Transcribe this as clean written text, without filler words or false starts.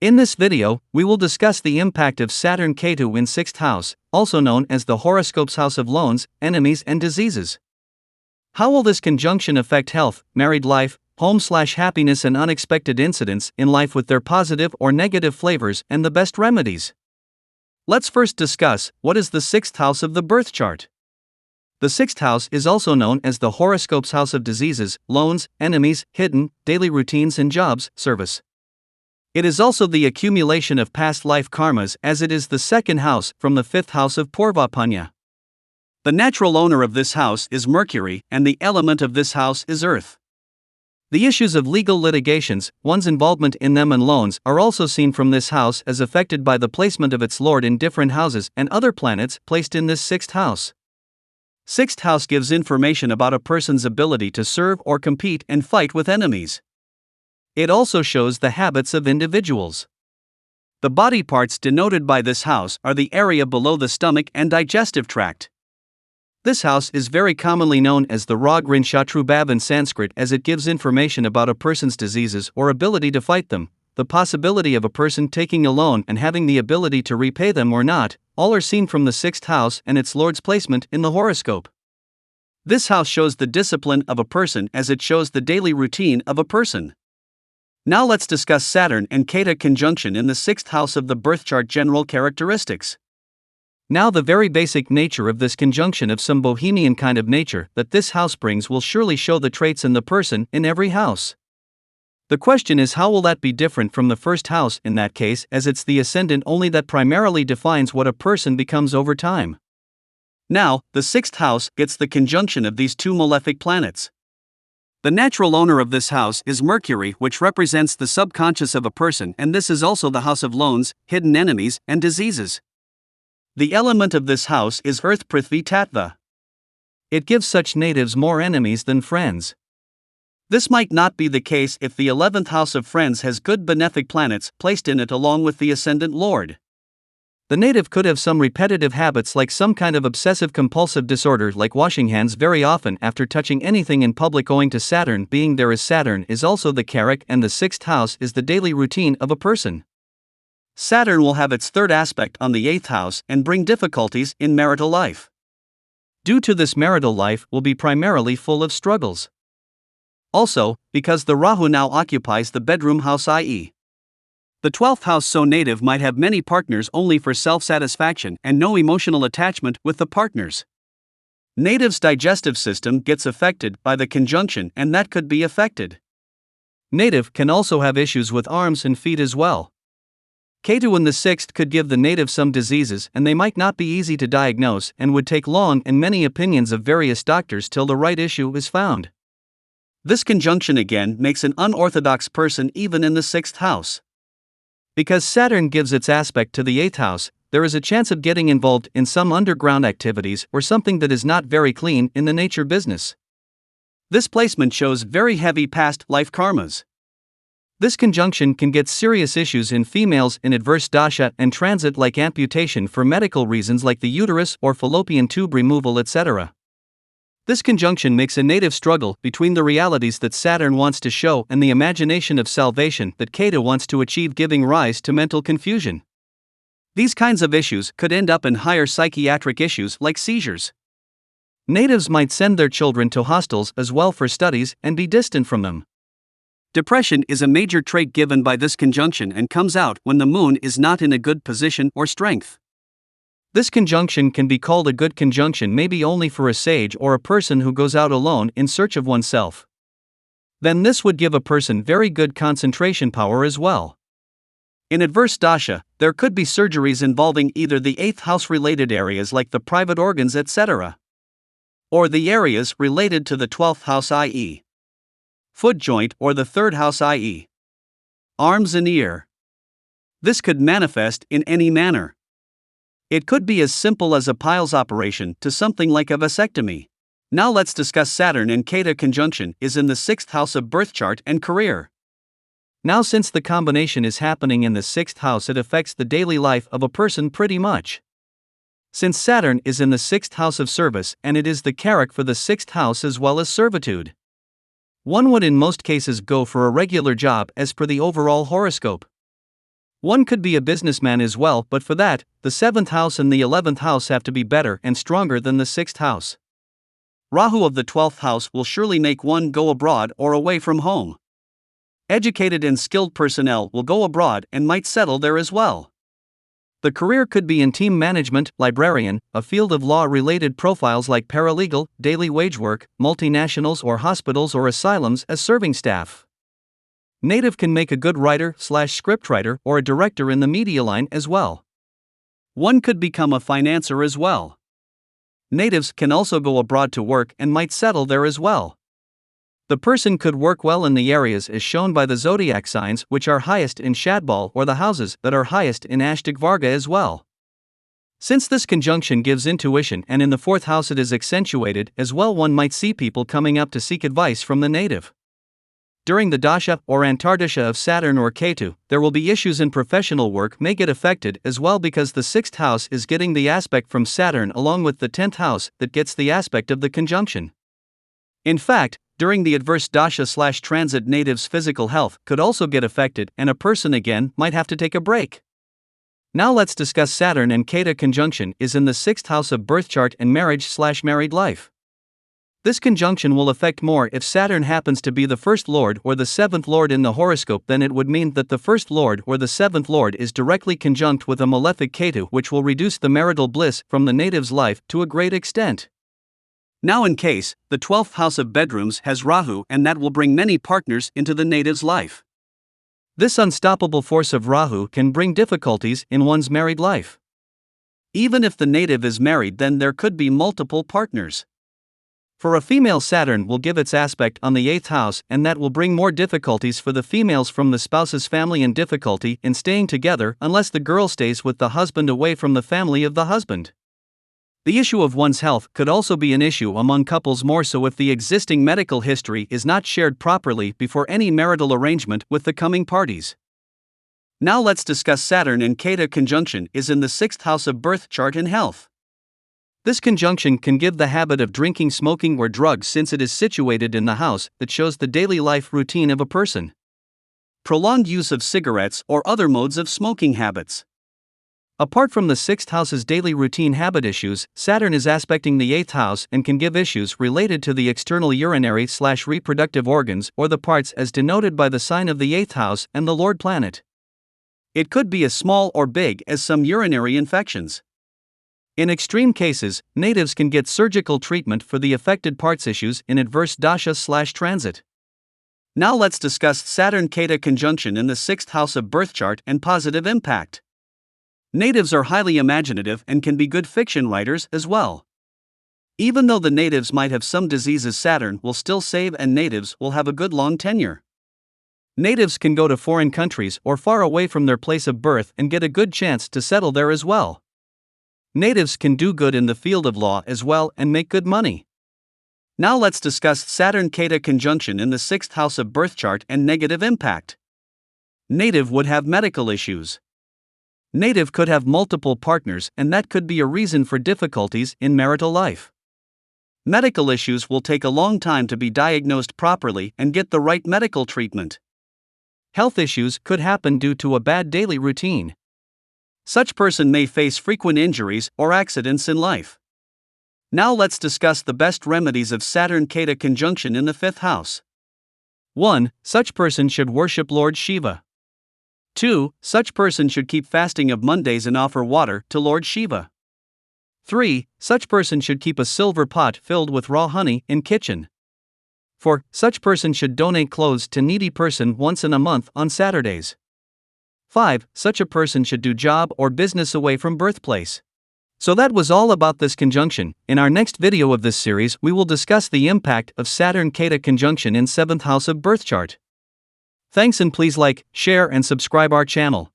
In this video, we will discuss the impact of Saturn Ketu in 6th house, also known as the horoscope's house of loans, enemies and diseases. How will this conjunction affect health, married life, home/happiness and unexpected incidents in life with their positive or negative flavors and the best remedies? Let's first discuss what is the 6th house of the birth chart. The 6th house is also known as the horoscope's house of diseases, loans, enemies, hidden, daily routines and jobs, service. It is also the accumulation of past life karmas, as it is the second house from the 5th house of Purva Punya. The natural owner of this house is Mercury, and the element of this house is Earth. The issues of legal litigations, one's involvement in them and loans are also seen from this house as affected by the placement of its lord in different houses and other planets placed in this 6th house. 6th house gives information about a person's ability to serve or compete and fight with enemies. It also shows the habits of individuals. The body parts denoted by this house are the area below the stomach and digestive tract. This house is very commonly known as the Rag Rinshatrubhav in Sanskrit, as it gives information about a person's diseases or ability to fight them, the possibility of a person taking a loan and having the ability to repay them or not, all are seen from the 6th house and its lord's placement in the horoscope. This house shows the discipline of a person as it shows the daily routine of a person. Now let's discuss Saturn and Ketu conjunction in the 6th house of the birth chart general characteristics. Now the very basic nature of this conjunction of some bohemian kind of nature that this house brings will surely show the traits in the person in every house. The question is, how will that be different from the 1st house in that case, as it's the ascendant only that primarily defines what a person becomes over time. Now, the 6th house gets the conjunction of these two malefic planets. The natural owner of this house is Mercury, which represents the subconscious of a person, and this is also the house of loans, hidden enemies, and diseases. The element of this house is Earth Prithvi Tattva. It gives such natives more enemies than friends. This might not be the case if the 11th house of friends has good benefic planets placed in it along with the ascendant lord. The native could have some repetitive habits like some kind of obsessive-compulsive disorder like washing hands very often after touching anything in public owing to Saturn being there, as Saturn is also the Karak and the 6th house is the daily routine of a person. Saturn will have its 3rd aspect on the 8th house and bring difficulties in marital life. Due to this, marital life will be primarily full of struggles. Also, because the Rahu now occupies the bedroom house, i.e. the 12th house, so native might have many partners only for self-satisfaction and no emotional attachment with the partners. Native's digestive system gets affected by the conjunction, and that could be affected. Native can also have issues with arms and feet as well. Ketu in the 6th could give the native some diseases, and they might not be easy to diagnose and would take long and many opinions of various doctors till the right issue is found. This conjunction again makes an unorthodox person even in the 6th house. Because Saturn gives its aspect to the 8th house, there is a chance of getting involved in some underground activities or something that is not very clean in the nature business. This placement shows very heavy past life karmas. This conjunction can get serious issues in females in adverse dasha and transit, like amputation for medical reasons like the uterus or fallopian tube removal, etc. This conjunction makes a native struggle between the realities that Saturn wants to show and the imagination of salvation that Ketu wants to achieve, giving rise to mental confusion. These kinds of issues could end up in higher psychiatric issues like seizures. Natives might send their children to hostels as well for studies and be distant from them. Depression is a major trait given by this conjunction and comes out when the moon is not in a good position or strength. This conjunction can be called a good conjunction maybe only for a sage or a person who goes out alone in search of oneself. Then this would give a person very good concentration power as well. In adverse dasha, there could be surgeries involving either the 8th house related areas like the private organs, etc. or the areas related to the 12th house, i.e. foot joint, or the 3rd house, i.e. arms and ear. This could manifest in any manner. It could be as simple as a piles operation to something like a vasectomy. Now let's discuss Saturn and Ketu conjunction is in the 6th house of birth chart and career. Now, since the combination is happening in the 6th house, it affects the daily life of a person pretty much. Since Saturn is in the 6th house of service and it is the Karak for the 6th house as well as servitude. One would in most cases go for a regular job as per the overall horoscope. One could be a businessman as well, but for that, the 7th house and the 11th house have to be better and stronger than the 6th house. Rahu of the 12th house will surely make one go abroad or away from home. Educated and skilled personnel will go abroad and might settle there as well. The career could be in team management, librarian, a field of law-related profiles like paralegal, daily wage work, multinationals or hospitals or asylums as serving staff. Native can make a good writer/scriptwriter or a director in the media line as well. One could become a financier as well. Natives can also go abroad to work and might settle there as well. The person could work well in the areas as shown by the zodiac signs which are highest in Shadbal or the houses that are highest in Ashtik Varga as well. Since this conjunction gives intuition and in the 4th house it is accentuated as well, one might see people coming up to seek advice from the native. During the dasha or antardasha of Saturn or Ketu, there will be issues in professional work may get affected as well because the 6th house is getting the aspect from Saturn along with the 10th house that gets the aspect of the conjunction. In fact, during the adverse dasha/transit, native's physical health could also get affected and a person again might have to take a break. Now let's discuss Saturn and Ketu conjunction is in the 6th house of birth chart and marriage/married life. This conjunction will affect more if Saturn happens to be the 1st lord or the 7th lord in the horoscope. Then it would mean that the 1st lord or the 7th lord is directly conjunct with a malefic Ketu, which will reduce the marital bliss from the native's life to a great extent. Now in case, the 12th house of bedrooms has Rahu and that will bring many partners into the native's life. This unstoppable force of Rahu can bring difficulties in one's married life. Even if the native is married, then there could be multiple partners. For a female, Saturn will give its aspect on the 8th house and that will bring more difficulties for the females from the spouse's family and difficulty in staying together unless the girl stays with the husband away from the family of the husband. The issue of one's health could also be an issue among couples, more so if the existing medical history is not shared properly before any marital arrangement with the coming parties. Now let's discuss Saturn and Ketu conjunction is in the 6th house of birth chart and health. This conjunction can give the habit of drinking, smoking or drugs since it is situated in the house that shows the daily life routine of a person. Prolonged use of cigarettes or other modes of smoking habits. Apart from the 6th house's daily routine habit issues, Saturn is aspecting the 8th house and can give issues related to the external urinary/reproductive organs or the parts as denoted by the sign of the 8th house and the Lord planet. It could be as small or big as some urinary infections. In extreme cases, natives can get surgical treatment for the affected parts issues in adverse dasha/transit. Now let's discuss Saturn-Ketu conjunction in the 6th house of birth chart and positive impact. Natives are highly imaginative and can be good fiction writers as well. Even though the natives might have some diseases, Saturn will still save and natives will have a good long tenure. Natives can go to foreign countries or far away from their place of birth and get a good chance to settle there as well. Natives can do good in the field of law as well and make good money. Now let's discuss Saturn-Ketu conjunction in the 6th house of birth chart and negative impact. Native would have medical issues. Native could have multiple partners and that could be a reason for difficulties in marital life. Medical issues will take a long time to be diagnosed properly and get the right medical treatment. Health issues could happen due to a bad daily routine. Such person may face frequent injuries or accidents in life. Now let's discuss the best remedies of Saturn-Ketu conjunction in the 5th house. 1. Such person should worship Lord Shiva. 2. Such person should keep fasting of Mondays and offer water to Lord Shiva. 3. Such person should keep a silver pot filled with raw honey in kitchen. 4. Such person should donate clothes to needy person once in a month on Saturdays. 5. Such a person should do job or business away from birthplace. So that was all about this conjunction. In our next video of this series, we will discuss the impact of Saturn-Ketu conjunction in 7th house of birth chart. Thanks and please like, share and subscribe our channel.